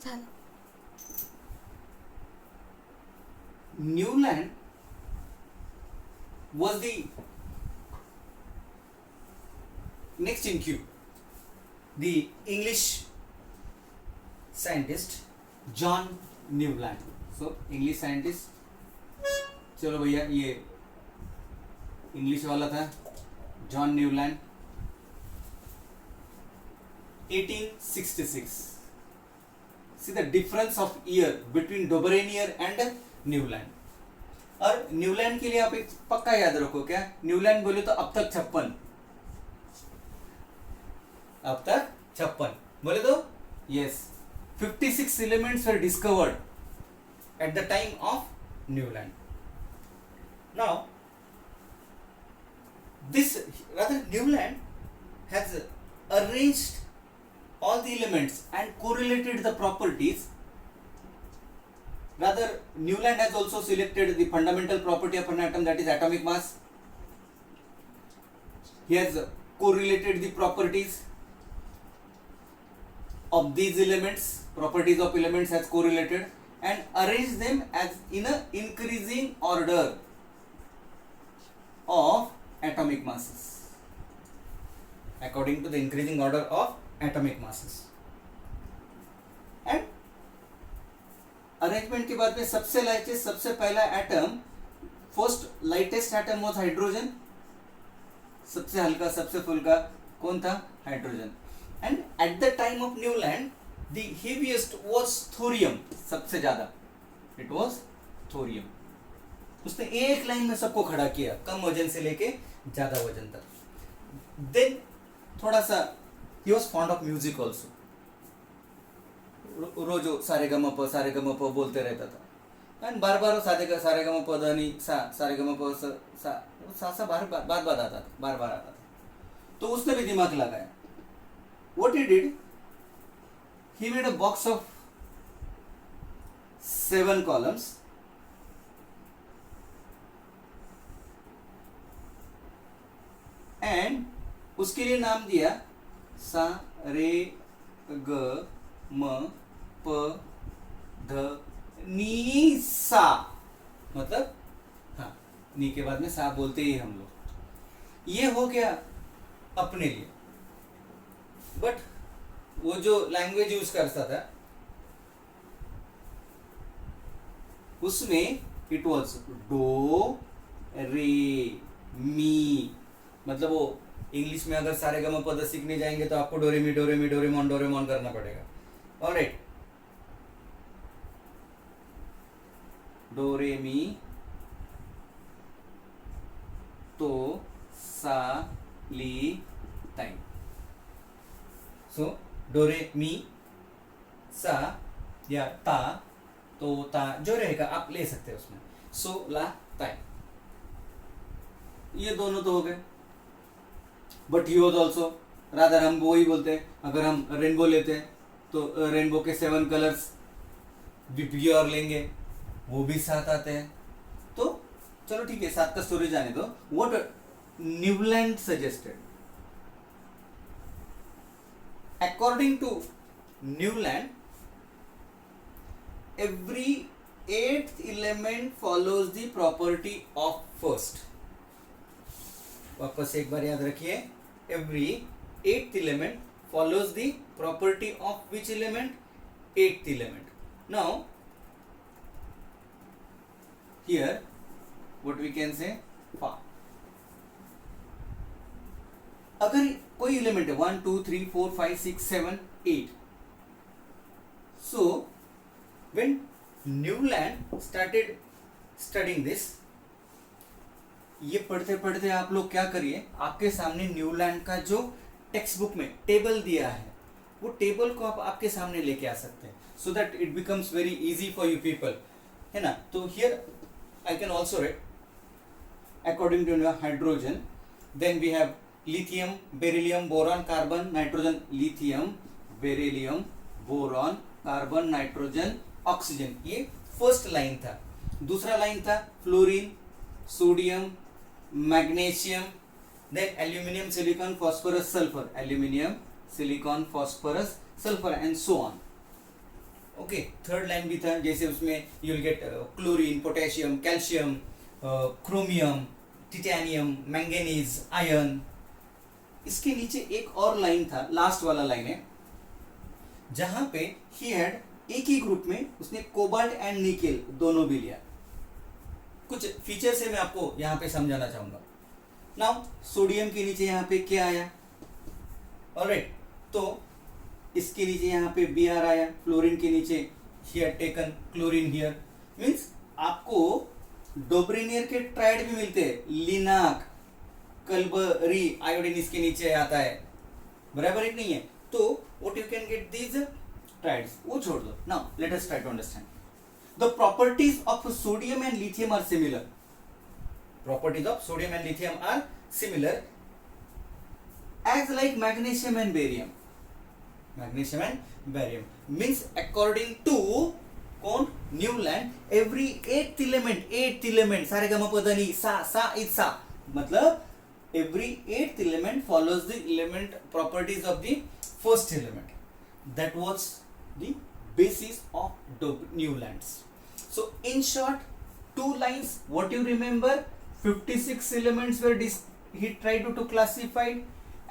झालं. Newland was the next in queue. The English scientist John Newland. So English scientist, चलो भैया ये English वाला था John Newland 1866. See the difference of year between Dobrenier and Newland. और Newland के लिए आप एक पक्का याद रखो, क्या न्यूलैंड बोले तो अब तक 56 बोले तो yes 56 elements were discovered at the time of Newland. Now this rather Newland has arranged all the elements and correlated the properties. Rather, Newland has also selected the fundamental property of an atom, that is atomic mass. He has correlated the properties of these elements, properties of elements has correlated and arranged them as in a increasing order of atomic masses, according to the increasing order of atomic masses. And arrangement के बाद में सबसे पहला atom, first lightest atom was hydrogen. सबसे हल्का सबसे फुल्का कौन था? Hydrogen. And at the time of Newland the heaviest was thorium. सबसे ज्यादा इट वाज थोरियम. उसने एक लाइन में सबको खड़ा किया, कम वजन से लेके ज्यादा वजन तक. देन थोड़ा सा ही was fond of music also. रोज सारे गम प बोलते रहता था एंड बार बार सारे गम प नी सारे गम प सा बार आता था. तो उसने भी दिमाग लगाया. What he did, he made a box of 7 columns and उसके लिए नाम दिया सा रे ग म प ध नी सा. मतलब हाँ, नी के बाद में सा बोलते ही हम लोग. ये हो गया अपने लिए. बट वो जो लैंग्वेज यूज करता था उसमें इट वॉज डो रे मी. मतलब वो इंग्लिश में अगर सारे गम पद सीखने जाएंगे तो आपको डोरेमी डोरेमोन करना पड़ेगा. ऑलराइट, डोरेमी तो सा ली टाइम. सो डोरेमी सा या ता तो ता जो रहेगा आप ले सकते हैं उसमें. सो ला टाइम, ये दोनों तो हो गए. But he was also, rather हम वो ही बोलते हैं. अगर हम रेनबो लेते हैं तो रेनबो के 7 कलर्स भी और लेंगे, वो भी 7 आते हैं. तो चलो ठीक है, 7 का स्टोरी जाने दो. What Newland suggested, according to Newland, every 8th element follows the property of first. वापस एक बार याद रखिए, every 8th element follows the property of which element? 8th element. Now here what we can say, fa. अगर कोई element है 1 2 3 4 5 6 7 8, so when Newland started studying this, ये पढ़ते पढ़ते आप लोग क्या करिए, आपके सामने न्यूलैंड का जो टेक्स्ट बुक में टेबल दिया है वो टेबल को आप आपके सामने लेके आ सकते हैं, so that it becomes very easy for you people, है ना. तो here I can also write according to hydrogen, then we have lithium, beryllium, boron, carbon, nitrogen. Lithium, beryllium, boron, carbon, nitrogen, oxygen. ये first line था. दूसरा line था fluorine, sodium, magnesium, then aluminium, silicon, phosphorus, sulphur, aluminium, silicon, phosphorus, sulphur and so on. Okay, third line भी था, जैसे उसमें you will gate chlorine, potassium, calcium, chromium, titanium, manganese, iron. इसके नीचे एक और लाइन था, लास्ट वाला लाइन है, जहां पे ही हैड एक ही ग्रुप में उसने कोबाल्ट एंड निकेल दोनों भी लिया। कुछ फीचर से मैं आपको यहां पे समझाना चाहूंगा। नाउ सोडियम के नीचे यहां पे क्या आया, ऑलराइट, तो इसके नीचे यहां पे Br आया, फ्लोरीन के नीचे he had taken chlorine here, means आपको डोब्रेनियर के ट्राइड भी मिलते हैं, लिनाक, कल्बरी, आयोडीन इसके नीचे आता है, बराबर एक नहीं है, तो what you can get these triads, वो छोड़ दो। Now let us try to understand the properties of sodium and lithium are similar. Properties of sodium and lithium are similar as like magnesium and barium. Magnesium and barium means according to कौन, Newland, every eighth element सारे गमा पदनी सा is सा, मतलब every eighth element follows the element properties of the first element. That was the basis of Newlands. So in short, two lines, what you remember, 56 elements were he tried to classify.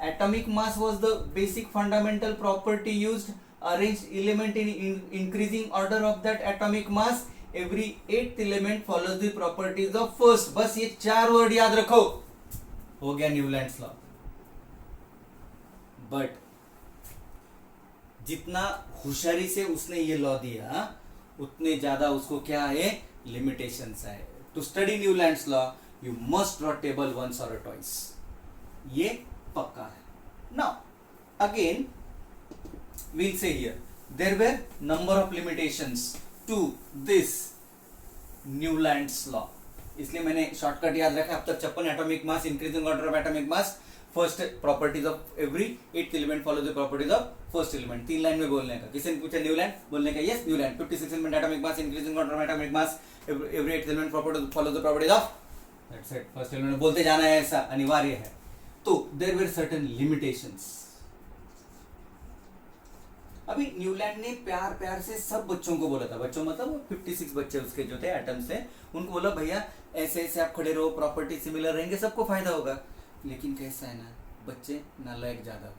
Atomic mass was the basic fundamental property used. Arranged element in increasing order of that atomic mass. Every eighth element follows the properties of first. बस ये 4 word याद रखो, हो गया Newlands law. But जितना होशियारी से उसने ये लॉ दिया, उतने ज्यादा उसको क्या है, लिमिटेशंस है। To study Newlands law you must draw table once और ट्वाइस, ये पक्का है। Now again we'll say here there were number of limitations to this Newlands law, इसलिए मैंने शॉर्टकट याद रखा अब तक 56 atomic mass, increasing order of atomic mass, first properties of every eight element follow the properties of first element. 3 line में बोलने का, किसी ने पूछा न्यूलैंड, बोलने का yes Newland, 56 element atomic mass, increasing order of atomic mass, every eight element follow the properties of, that's it, first element बोलते जाना है, ऐसा अनिवार्य है। तो देयर वर सर्टेन लिमिटेशंस। अभी न्यूलैंड ने प्यार प्यार से सब बच्चों को बोला था, बच्चों मतलब वो 56 बच्चे उसके जो थे एटम्स थे, उनको बोला भैया ऐसे ऐसे आप खड़े रहो, प्रॉपर्टी सिमिलर रहेंगे, सबको फायदा होगा। लेकिन कैसा है ना, बच्चे नालायक ज्यादा,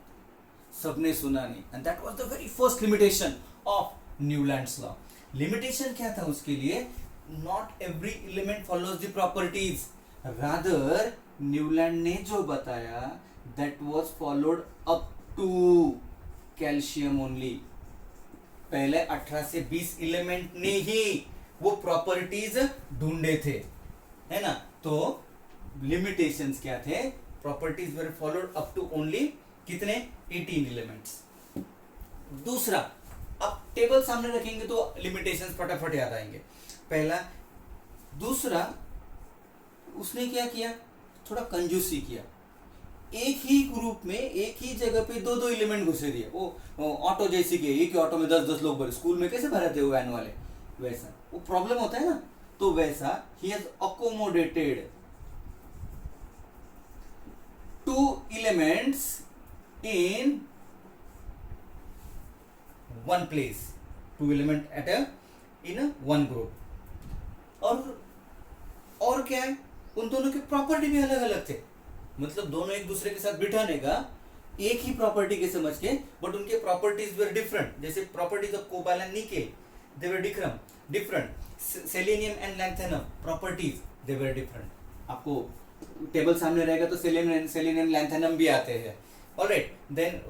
सबने सुना नहीं, and that was the very first limitation of Newlands law. Limitation क्या था उसके लिए, not every element follows the properties, rather Newland ने जो बताया that was followed up to calcium only. पहले 18 से 20 एलिमेंट ने ही वो प्रॉपर्टीज ढूंढे थे, है ना। तो लिमिटेशंस क्या थे, properties were followed up to only कितने, 18 एलिमेंट्स। दूसरा, अब टेबल सामने रखेंगे तो लिमिटेशंस फटाफट याद आएंगे। पहला, दूसरा, उसने क्या किया, थोड़ा कंजूसी किया, एक ही ग्रुप में एक ही जगह पे 2-2 एलिमेंट घुसे दिए। वो ऑटो जैसी के, एक ही ऑटो में 10-10 लोग भरे, स्कूल में कैसे भराते हो वैन वाले, वैसा वो प्रॉब्लम होता है ना, तो वैसा he has accommodated 2 elements in one place, 2 element at a in a one group। और क्या है, उन दोनों के प्रॉपर्टी भी अलग अलग थे, मतलब दोनों एक दूसरे के साथ बिठाने का एक ही प्रॉपर्टी के समझ के, बट उनके प्रॉपर्टीज वर डिफरेंट। जैसे properties of cobalt and nickel, they were different. Selenium and lanthanum properties, they were different. आपको टेबल सामने रहेगा तो सेलेनियम लैंथेनम भी आते हैं, ऑलराइट। देन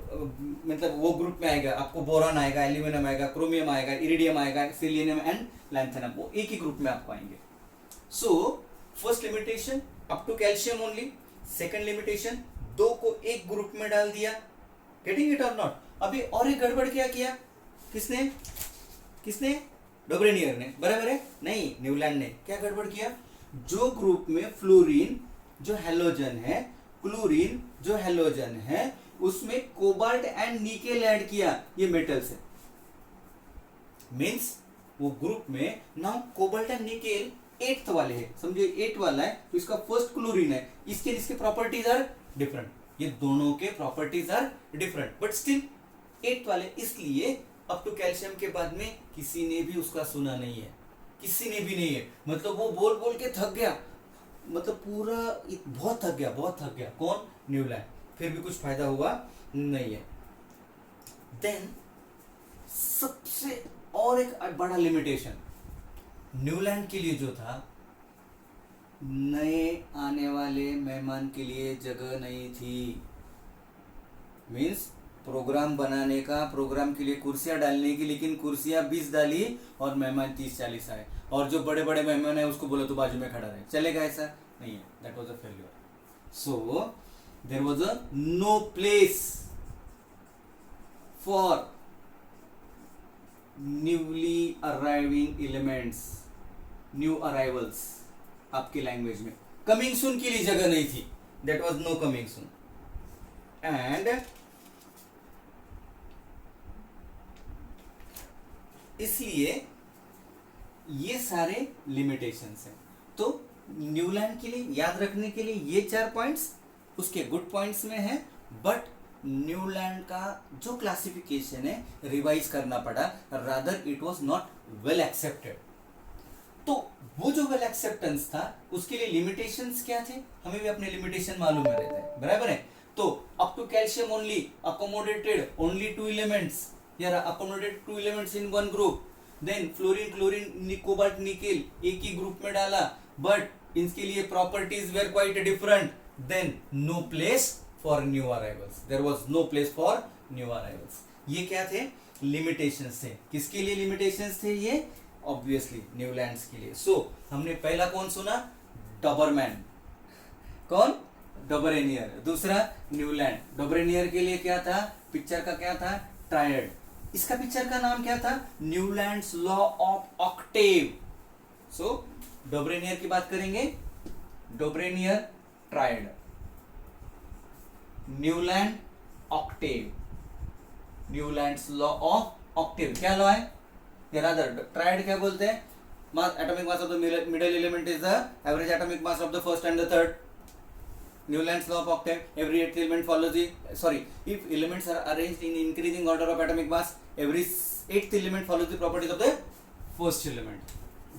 मतलब वो ग्रुप में आएगा, आपको बोरॉन आएगा, एल्यूमिनियम आएगा, क्रोमियम आएगा, इरिडियम आएगा, सेलेनियम एंड लैंथेनम, वो एक ही ग्रुप में आपको आएंगे। So first limitation up to calcium only, second limitation 2 को एक ग्रुप में डाल दिया, गेटिंग इट और नॉट। अभी और एक गड़बड़ क्या किया, किसने डोब्रेनियर ने, बराबर है, नहीं न्यूलैंड ने क्या गड़बड़ किया, जो ग्रुप में फ्लोरीन जो हेलोजन है, क्लोरीन जो हेलोजन है, उसमें कोबाल्ट एंड निकेल ऐड किया, ये मेटल्स है, मींस वो ग्रुप में ना कोबाल्ट एंड निकेल 8th वाले हैं, समझो 8 वाला है तो इसका फर्स्ट क्लोरीन है, इसके प्रॉपर्टीज आर डिफरेंट, ये दोनों के properties are different, but still 8th वाले, इसलिए अप टू कैल्शियम के बाद में किसी ने भी उसका सुना नहीं है, किसी ने भी नहीं है। मतलब वो बोल बोल के थक गया, मतलब पूरा बहुत थक गया, बहुत थक गया। कौन? न्यूलैंड। फिर भी कुछ फायदा हुआ नहीं है। देन सबसे और एक बड़ा लिमिटेशन न्यूलैंड के लिए जो था, नए आने वाले मेहमान के लिए जगह नहीं थी। मीन्स प्रोग्राम बनाने का, प्रोग्राम के लिए कुर्सियां डालने की, लेकिन कुर्सियां 20 डाली और मेहमान 30-40 आए, और जो बड़े बड़े मेहमान है उसको बोला तो बाजू में खड़ा रहे। चलेगा? ऐसा नहीं है। That was a failure. So there was a no place for newly arriving elements, new arrivals आपकी लैंग्वेज में। कमिंग सून के लिए जगह नहीं थी। That was no coming soon. And इसलिए ये सारे लिमिटेशंस हैं। तो न्यूलैंड के लिए याद रखने के लिए ये 4 पॉइंट्स उसके गुड पॉइंट्स में है, बट न्यूलैंड का जो क्लासिफिकेशन है रिवाइज करना पड़ा, rather it was not well accepted. तो वो जो वेल एक्सेप्टेंस था उसके लिए लिमिटेशंस क्या थे, हमें भी अपने लिमिटेशन मालूम है रहते हैं, बराबर है। तो up to calcium only accommodated only 2 elements, या accommodated 2 elements in one group. Then fluorine, chlorine, cobalt, nickel एक ही ग्रुप में डाला, बट इनके लिए properties were quite different. Then no place for new arrivals, there was no place for new arrivals. ये क्या थे? लिमिटेशंस थे। किसके लिए लिमिटेशंस थे ये? ऑब्वियसली न्यूलैंड्स के लिए। सो हमने पहला कौन सुना? डॉबरमैन। कौन? डोबरेनियर। दूसरा न्यूलैंड। डोबरेनियर के लिए क्या था? पिक्चर का क्या था? ट्रायड। इसका पिक्चर का नाम क्या था? Newlands law of octave. So Dobereiner की बात करेंगे, Dobereiner triad, Newland octave. Newlands law of octave क्या लॉ है? ट्रायड क्या बोलते हैं? Mass, atomic mass of the middle element is the average atomic mass of the first and the third. Newland's law of octave, every eighth element follows the, if elements are arranged in increasing order of atomic mass, every eighth element follows the properties of the first element.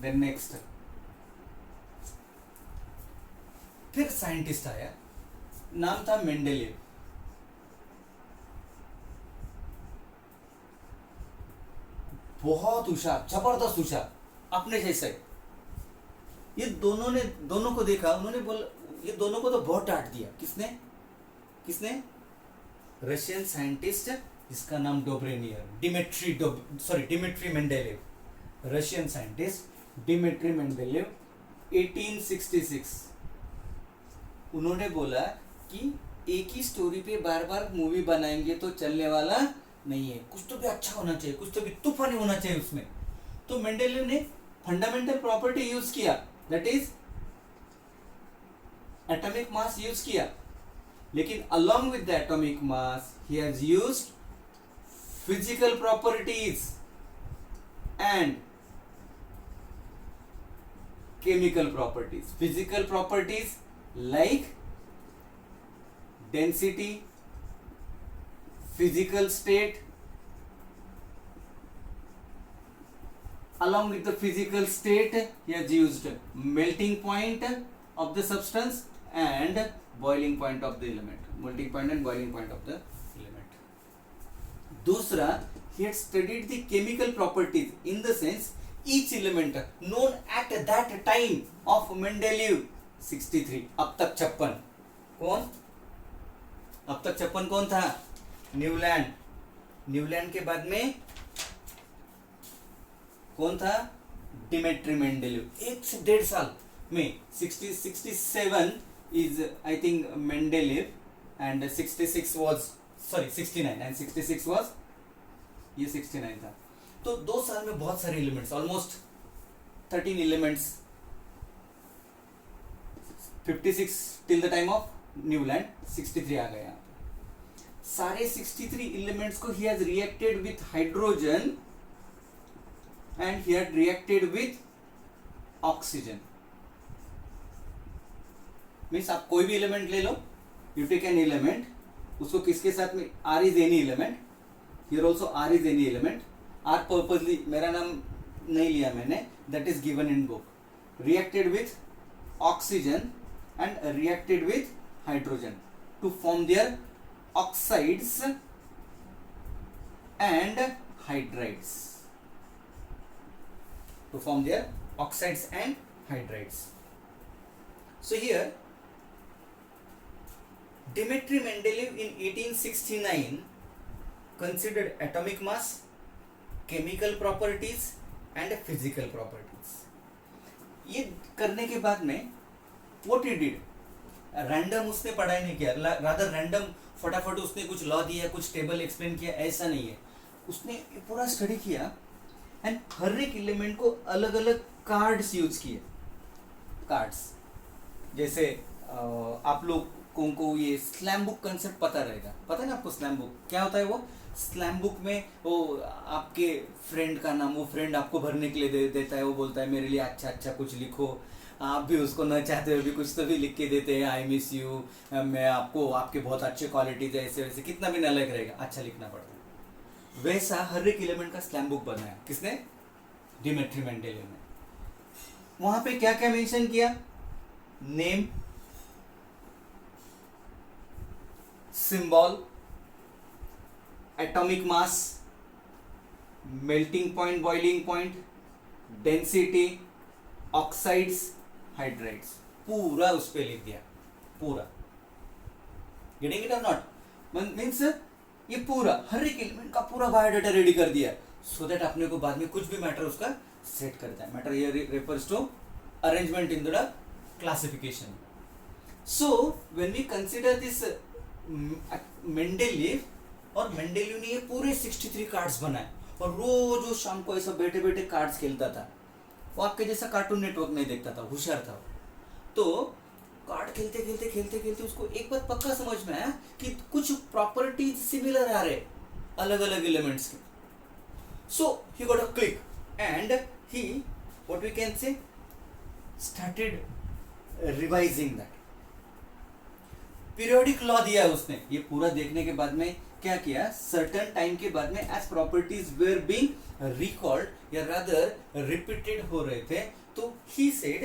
Then next, फिर scientist आया, नाम था Mendeleev. बहुत होशियार, जबरदस्त होशियार, अपने जैसे. ये दोनों को देखा, उन्होंने बोला, ये दोनों को तो बहुत डांट दिया. किसने? रशियन साइंटिस्ट, जिसका नाम Dobereiner, Dmitri Mendeleev. Russian scientist Dmitri Mendeleev 1866. उन्होंने बोला कि एक ही स्टोरी पे बार बार मूवी बनाएंगे तो चलने वाला नहीं है, कुछ तो भी अच्छा होना चाहिए, कुछ तो भी तूफानी होना चाहिए उसमें. तो मेंडेलेव ने फंडामेंटल प्रॉपर्टी यूज किया, that is atomic mass use किया. लेकिन along with the atomic mass he has used physical properties and chemical properties. Physical properties like density, physical state. Along with the physical state he has used melting point of the substance and boiling point of the element. Melting point and boiling point of the element. दूसरा, he had studied the chemical properties, in the sense each element known at that time of Mendeleev 63. अब तक 56. कौन? अब तक 56 कौन था? Newland. Newland के बाद में कौन था? Dmitry Mendeleev. 1 से 1.5 साल में 67 is I think Mendeleev and 69 and 66 was, ये 69 था. तो 2 साल में बहुत सारे elements, almost 13 elements. 56 till the time of Newland, 63 आ गए यहाँ पे. सारे 63 एलिमेंट्स को he has reacted with hydrogen and he had reacted with oxygen. Means आप कोई भी एलिमेंट ले लो, यू टेक एन एलिमेंट, उसको किसके साथ में, R is any element, here also R is any element, R purposely मेरा नाम नहीं लिया मैंने, that is given in book. Reacted with oxygen and reacted with hydrogen to form their oxides and hydrides. To form their oxides and hydrides. So here Dmitry Mendeleev in 1869 considered atomic mass, chemical properties and physical properties. ये करने के बाद में what he did, random उसने पढ़ाई नहीं किया, rather random फटाफट उसने कुछ लॉ दिया, कुछ टेबल एक्सप्लेन किया, ऐसा नहीं है. उसने पूरा स्टडी किया एंड हर एक एलिमेंट को अलग अलग कार्ड्स यूज किए. कार्ड्स जैसे आप लोगों को ये स्लैम बुक कंसेप्ट पता रहेगा, पता है ना आपको स्लैम बुक क्या होता है? वो स्लैम बुक में वो आपके फ्रेंड का नाम, वो फ्रेंड आपको भरने के लिए देता है, वो बोलता है मेरे लिए अच्छा अच्छा कुछ लिखो, आप भी उसको न चाहते हुए भी कुछ तो भी लिख के देते हैं, आई मिस यू, मैं आपको, आपके बहुत अच्छे क्वालिटीज है, ऐसे वैसे कितना भी नालायक रहेगा, अच्छा लिखना पड़ता है. वैसा हर एक एलिमेंट का स्लैम बुक बनाया किसने? डिमिट्री मेंडेलीव ने. वहां पे क्या क्या मेंशन किया? Name, symbol, atomic mass, melting point, boiling point, density, oxides, hydrides, पूरा उस पे लिख दिया. पूरा गेटिंग इट और नॉट? मीन्स ये पूरा हर एक एलिमेंट का पूरा बायोडाटा रेडी कर दिया, सो दैट अपने को बाद में कुछ भी मैटर उसका सेट करता है. Matter here refers to arrangement in the classification. So when we consider this Mendeleev, और मेंडेलीव ने ये पूरे 63 कार्ड्स बनाए और रोज वो शाम को ऐसा बैठे बैठे कार्ड्स खेलता था. वो आपके जैसा कार्टून नेटवर्क नहीं देखता था, होशियार था. तो कार्ड खेलते खेलते खेलते खेलते उसको एक बात पक्का समझ में आया कि कुछ प्रॉपर्टीज सिमिलर आ रहे अलग अलग एलिमेंट्स के. So he got a click and he, what we can say, started revising that. Periodic law दिया है उसने. ये पूरा देखने के बाद में क्या किया, सर्टेन टाइम के बाद में as properties were being recalled या रादर रिपीटेड हो रहे थे, तो he said,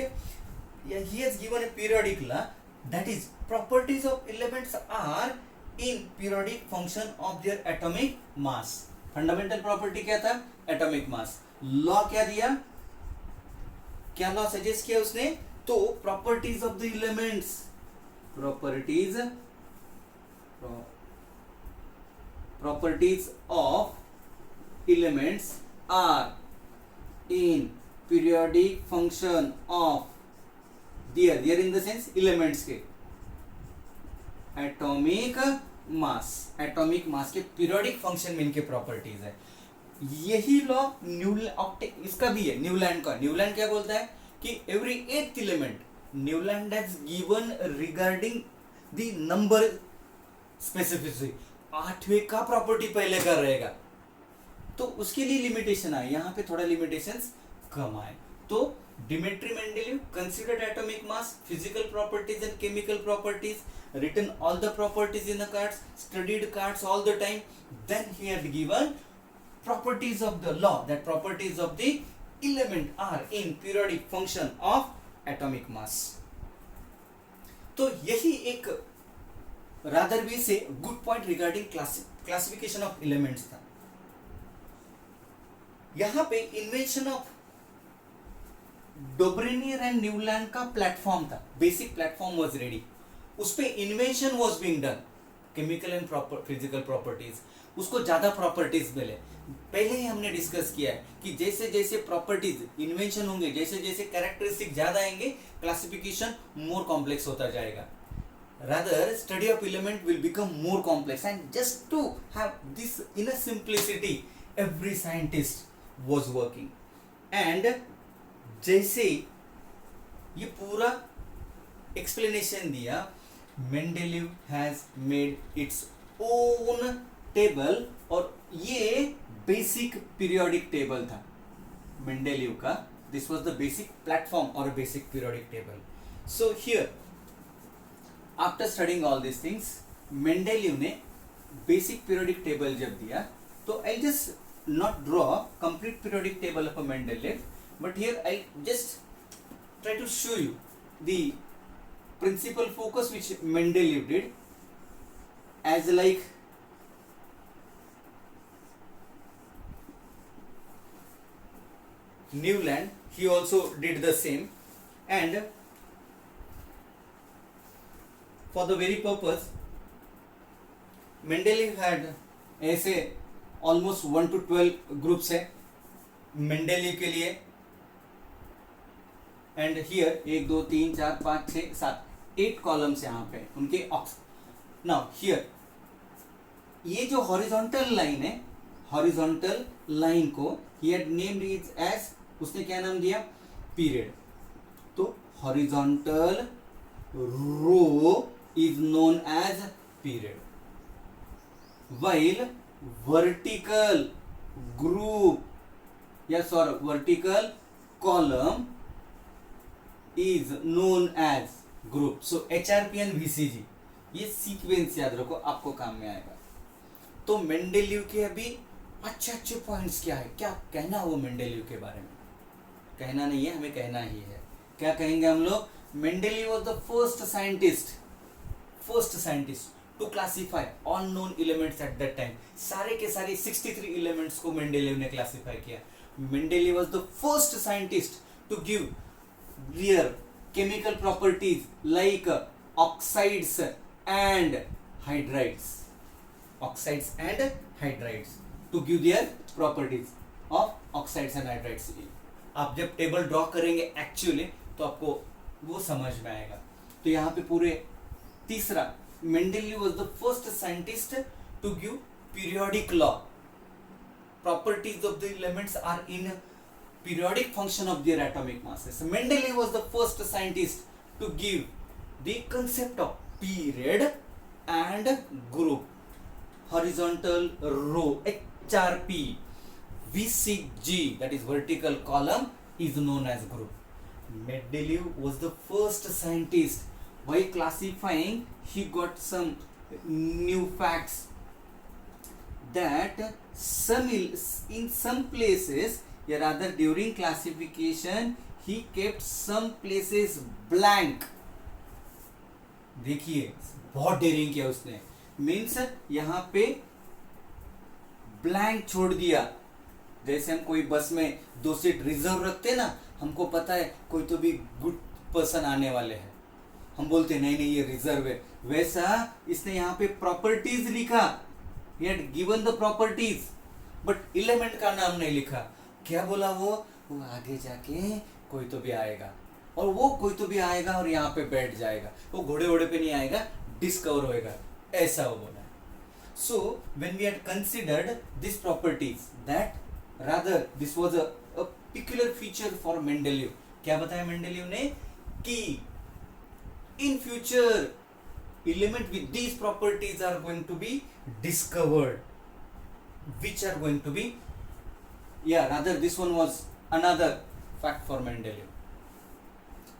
he has given a periodic law that is properties of elements are in periodic function of their atomic mass. Fundamental property क्या था? Atomic mass. लॉ क्या दिया, क्या लॉ सजेस्ट किया उसने? तो properties of the elements, properties of elements are in periodic function of their in the sense elements के atomic mass के periodic function में इनके properties है. यही लॉ इसका भी है, न्यूलैंड का. न्यूलैंड क्या बोलता है कि every eighth element Newland has given regarding the number specificity, 8वें का प्रॉपर्टी पहले का रहेगा, तो उसके लिए लिमिटेशन आए. यहाँ पे थोड़ा लिमिटेशंस कम आए. तो Dmitri Mendeleev considered atomic mass, physical properties and chemical properties, written all the properties in the cards, studied cards all the time, then he had given properties of the law, that properties of the element are in periodic function of atomic mass. तो यही एक rather we say good point regarding classification of elements था. यहां पे invention of डोब्रेनियर and Newland का platform था, basic platform was ready, उस पे invention was being done. Chemical and physical properties, उसको ज्यादा प्रॉपर्टीज मिले. पहले ही हमने डिस्कस किया है कि जैसे जैसे प्रॉपर्टीज इन्वेंशन होंगे, जैसे जैसे कैरेक्टरिस्टिक ज्यादा आएंगे, क्लासिफिकेशन मोर कॉम्प्लेक्स होता जाएगा. Rather, study of element will become more complex, and just to have this inner simplicity, every scientist was working. And जैसे ये पूरा explanation दिया, Mendeleev has made its own table, और ये basic periodic table था Mendeleev का. This was the basic platform or a basic periodic table. So here, after studying all this things, Mendeleev ने basic periodic table जब दिया, तो I just not draw complete periodic table of a Mendeleev, but here I just try to show you the principal focus which Mendeleev did, as like Newland, he also did the same, and for the very purpose Mendeleev had ऐसे almost 1 to 12 groups है Mendeleev के लिए, and here 1 2 3 4 5 6 7 8 columns यहाँ पे उनके aux. Now here ये जो horizontal line है, हॉरिजॉन्टल लाइन को ही हैड नेम्ड इज एज, उसने क्या नाम दिया, पीरियड. तो horizontal row is known as period, while vertical group vertical column is known as group. So HRP and VCG, ये सीक्वेंस याद रखो, आपको काम में आएगा. तो मेंडेलीव के अभी अच्छे अच्छे पॉइंट्स क्या है, क्या कहना हो मेंडेलीव के बारे में, कहना नहीं है, हमें कहना ही है. क्या कहेंगे हम लोग, Mendeleev was the first scientist to classify all known elements at that time. सारे के सारे 63 elements को मेंडेलीव ने क्लासिफाई किया. Mendeleev was the first scientist to give their chemical properties like oxides and hydrides. Oxides and hydrides to give their properties of oxides and hydrides. आप जब table draw करेंगे actually तो आपको वो समझ में आएगा. तो यहाँ पे पूरे तीसरा, Mendeleev was the first scientist to give periodic law. Properties of the elements are in periodic function of their atomic masses. Mendeleev was the first scientist to give the concept of period and group. Horizontal row, HRP, VCG, that is vertical column, is known as group. Mendeleev was the first scientist. By classifying, he got some new facts that in some places, or rather during classification, he kept some places blank. देखिए बहुत dairying किया उसने, means यहाँ पे blank छोड़ दिया. जैसे हम कोई बस में 2 सीट रिजर्व रखते ना, हमको पता है कोई तो भी गुड पर्सन आने वाले हैं, हम बोलते नहीं नहीं ये रिजर्व है. वैसा इसने यहाँ पे प्रॉपर्टीज लिखा, he had given the properties but element का नाम नहीं लिखा. क्या बोला वो आगे जाके कोई तो भी आएगा, और वो कोई तो भी आएगा और यहाँ पे बैठ जाएगा, वो घोड़े वोड़े पे नहीं आएगा, डिस्कवर होएगा, ऐसा वो बोला. So when we had considered this properties, that rather this was a peculiar feature for Mendeleev. क्या बताया मेंडेलीव ने कि in future element with these properties are going to be discovered, which are going to be, rather this one was another fact for Mendeleev.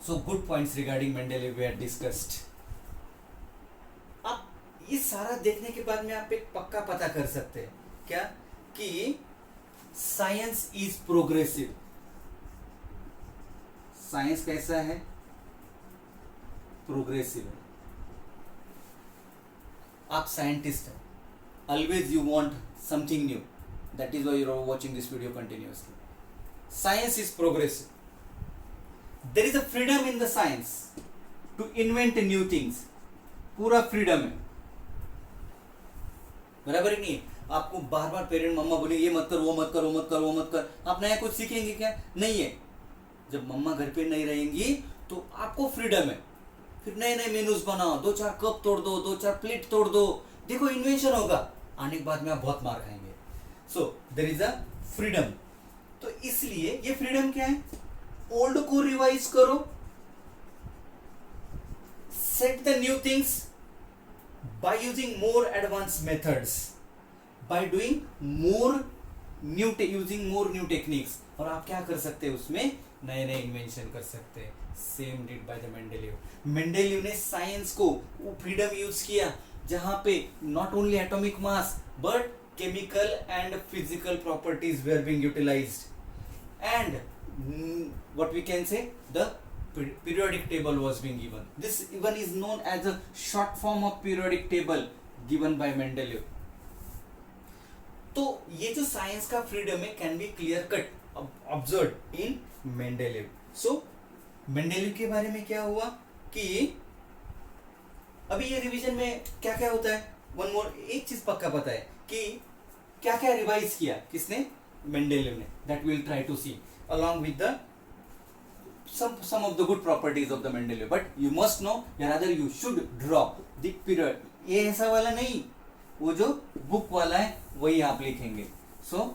So good points regarding Mendeleev we had discussed. अब ये सारा देखने के बाद में आप एक पक्का पता कर सकते हैं क्या, कि साइंस इज प्रोग्रेसिव. साइंस कैसा है, प्रोग्रेसिव है. आप साइंटिस्ट हैं, always you want something new, that is why you are watching this video continuously. Science is progressive. There is a freedom in the science to invent new things. पूरा freedom है, बराबर नहीं. आपको बार बार parent मम्मा बोले ये मत कर, वो मत कर, वो मत कर, वो मत कर, आप नया कुछ सीखेंगे क्या, नहीं है. जब मम्मा घर पे नहीं रहेंगी तो आपको फ्रीडम है, फिर नए नए मेनूज बनाओ, 2-4 कप तोड़ दो, 2-4 प्लेट तोड़ दो, देखो इन्वेंशन होगा. आने के बाद में आप बहुत मार खाएंगे. So there is a freedom. तो इसलिए ये फ्रीडम क्या है, ओल्ड को रिवाइज करो, set the new things by using more advance methods, by doing more using more new techniques. और आप क्या कर सकते हैं, उसमें नए नए इन्वेंशन कर सकते हैं. Same did by the Mendeleev. Mendeleev ने साइंस को फ्रीडम यूज किया, जहां पे not only atomic mass but chemical and physical properties were being utilized, and what we can say, the periodic table was being given. This even is known as a short form of periodic table given by Mendeleev. तो ये जो science का freedom है can be clear cut observe in Mendeleev. So Mendeleev के बारे में क्या हुआ कि अभी ये रिवीजन में क्या क्या होता है, वन मोर एक चीज पक्का पता है कि क्या क्या रिवाइज किया किसने, मेंडेलीव ने. That will try to see along with the some of the good properties of the Mendeleev, but you must know, या rather you should draw the period. ये ऐसा वाला नहीं, वो जो बुक वाला है वही आप लिखेंगे. So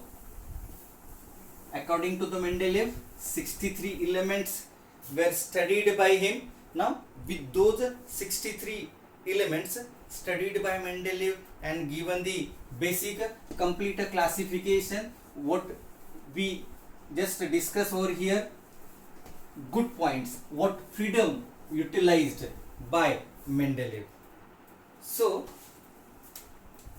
according to the Mendeleev 63 elements were studied by him. Now with those 63 elements studied by Mendeleev and given the basic complete classification, what we just discuss over here, good points, what freedom utilized by Mendeleev. So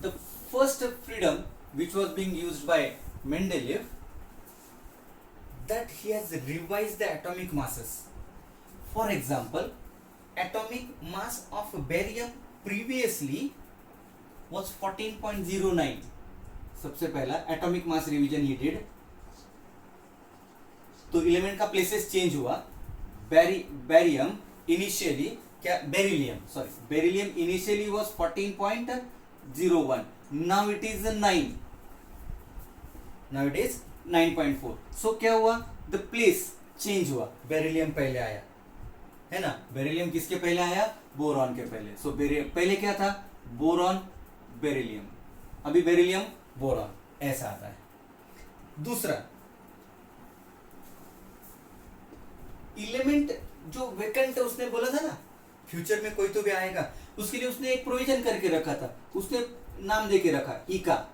the first freedom which was being used by Mendeleev, that he has revised the atomic masses. For example, atomic mass of barium previously was 14.09. सबसे पहला atomic mass revision he did. तो element का places change हुआ. Barium initially क्या, beryllium initially was 14.01. Now it is 9. Now it is 9.4. सो क्या हुआ, the place change हुआ. Beryllium पहले आया है ना, बेरिलियम किसके पहले आया, बोरॉन के पहले. सो पहले क्या था, बोरॉन बेरिलियम, अभी बेरिलियम बोरॉन, ऐसा आता है. दूसरा, एलिमेंट जो वेकेंट है उसने बोला था ना, फ्यूचर में कोई तो भी आएगा, उसके लिए उसने एक प्रोविजन करके रखा था. उसने नाम देके रखा इका.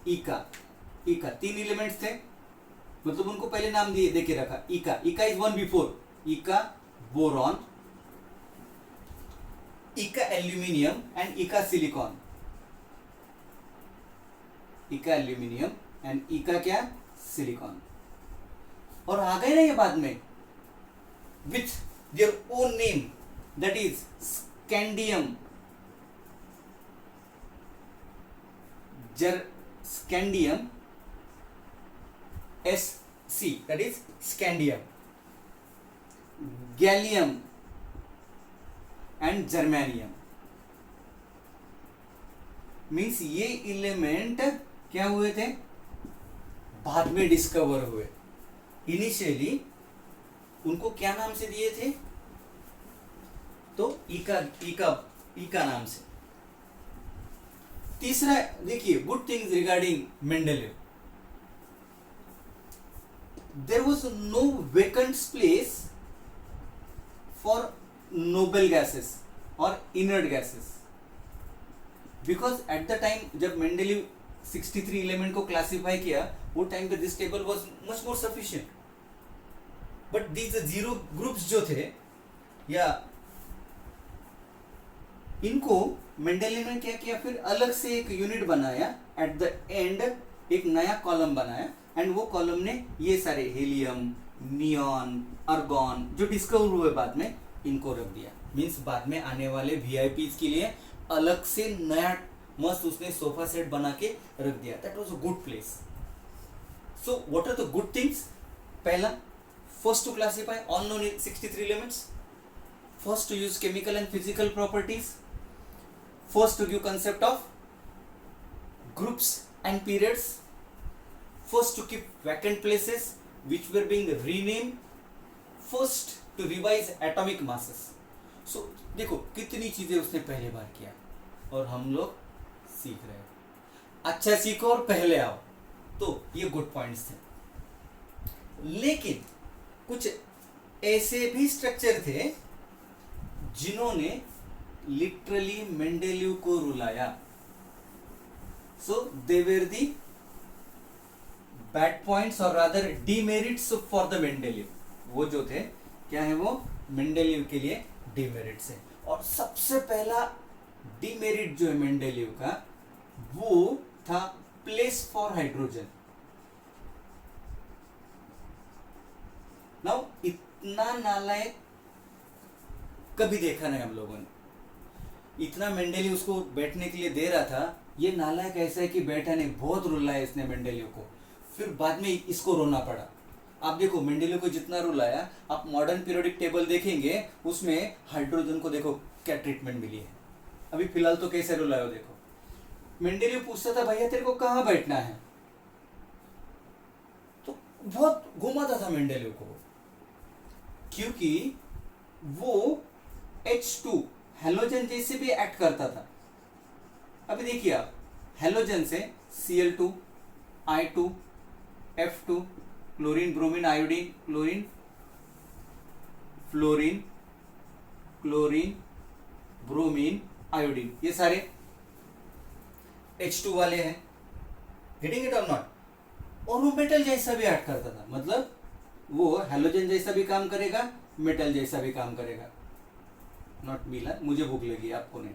इका 3 एलिमेंट्स थे, मतलब उनको पहले नाम दिए देके रखा. इका इज वन बिफोर. इका बोरॉन, इका एल्यूमिनियम एंड इका सिलिकॉन. इका एल्यूमिनियम एंड इका क्या, सिलिकॉन. और आ गए ना ये बाद में with their own name, that is scandium, scandium SC, that is scandium, gallium and germanium. Means ये एलिमेंट क्या हुए थे, बाद में डिस्कवर हुए. इनिशियली उनको क्या नाम से दिए थे, तो इका नाम से. तीसरा देखिए, good things regarding Mendeleev, there was no vacant place for noble gases और inert gases, because at the time जब मेंडेलीव 63 एलिमेंट को क्लासिफाई किया, वो टाइम पे this table was much more sufficient. But these 0 groups जो थे, या इनको मेंडेलीव ने क्या किया, फिर अलग से एक यूनिट बनाया, एट द एंड एक नया कॉलम बनाया, एंड वो कॉलम ने ये सारे हेलियम, नियॉन, आर्गॉन जो डिस्कवर हुए बाद में, इनको रख दिया. मीन्स बाद में आने वाले VIPs के लिए अलग से नया मस्त उसने सोफा सेट बना के रख दिया. That was a good place. So what are the good things? पहला, first to classify all known 63 elements, first to use chemical and physical properties, first to give concept of groups and periods, first to keep vacant places which were being renamed, first to revise atomic masses. So देखो कितनी चीजें उसने पहले बार किया और हम लोग सीख रहे हैं. अच्छा सीखो और पहले आओ. तो ये गुड पॉइंट्स थे. लेकिन कुछ ऐसे भी स्ट्रक्चर थे जिन्होंने लिटरली मेंडेलीव को रुलाया. So they were the bad points और rather demerits for the Mendeleev. वो जो थे क्या है, वो मेंडेलीव के लिए डीमेरिट्स है. और सबसे पहला डीमेरिट जो है मेंडेलीव का, वो था प्लेस फॉर हाइड्रोजन। नाउ इतना नालायक कभी देखा नहीं हम लोगों ने। इतना मेंडेलियो उसको बैठने के लिए दे रहा था, ये नालायक ऐसा है कि बैठा नहीं, बहुत रुलाया इसने मेंडेलियो को, फिर बाद में इसको रोना पड़ा। आप देखो मेंडेलियो को जितना रुलाया, आप मॉडर्न पीरियोडिक टेबल देखेंगे उसमें हाइड्रोजन को देखो क्या ट्रीटमेंट मिली है। अभी फिलहाल तो कैसे रुलाया हो देखो। मेंडेलियो पूछता था भैया तेरे को कहाँ बैठना है, तो बहुत घुमाता था मेंडेलियो को, क्योंकि वो H2 हेलोजन जैसे भी एक्ट करता था। अभी देखिए आप, हेलोजन से Cl2, I2, F2, chlorine bromine iodine, chlorine fluorine chlorine bromine iodine, ये सारे H2 वाले हैं। गेटिंग इट और नॉट? और वो मेटल जैसा भी एक्ट करता था, मतलब वो हेलोजन जैसा भी काम करेगा, मेटल जैसा भी काम करेगा। नॉट मिला, मुझे भूख लगी, आपको नहीं।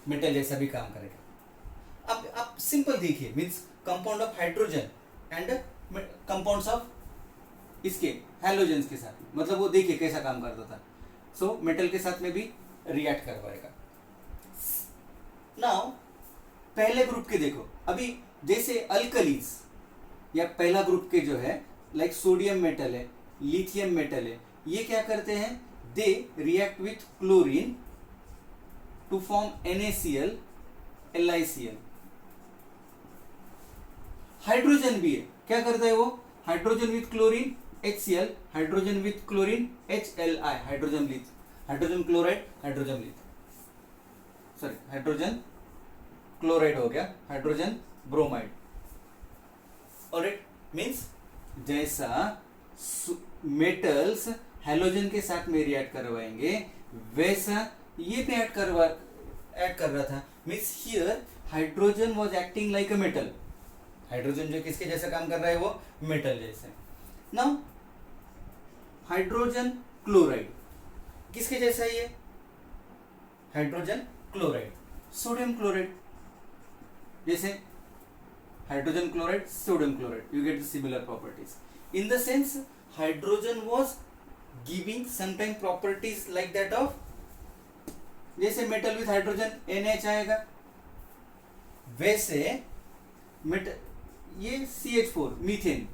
मेटल जैसा भी काम करेगा। अब आप सिंपल देखिए, means compound of hydrogen and compounds of इसके हैलोजेंस के साथ में, मतलब वो देखिए कैसा काम करता था। सो मेटल के साथ में भी रिएक्ट करवाएगा। नाउ पहले ग्रुप के देखो, अभी जैसे अल्कलीज या पहला ग्रुप के जो है लाइक सोडियम मेटल है, लिथियम मेटल है, ये क्या करते हैं, they react with chlorine to form NaCl, LiCl। Hydrogen भी है, क्या करता है वो, hydrogen with chlorine HCl, hydrogen with chlorine HLi, hydrogen लिथ, हाइड्रोजन क्लोराइड, हाइड्रोजन लिथ, सॉरी हाइड्रोजन क्लोराइड हो गया, हाइड्रोजन ब्रोमाइड। ऑलराइट, मीन्स जैसा मेटल्स हैलोजन के साथ में रिएक्ट करवाएंगे, वैसा ये भी ऐड कर रहा था। Means here hydrogen was acting like a metal. Hydrogen जो किसके जैसा काम कर रहा है, वो मेटल जैसे। नाउ हाइड्रोजन क्लोराइड किसके जैसा है, ये हाइड्रोजन क्लोराइड, सोडियम क्लोराइड जैसे, hydrogen chloride, sodium chloride, you get the similar properties. In the sense, hydrogen was giving sometime properties like that of, जैसे मेटल विथ हाइड्रोजन NH आएगा, वैसे ये CH4 methane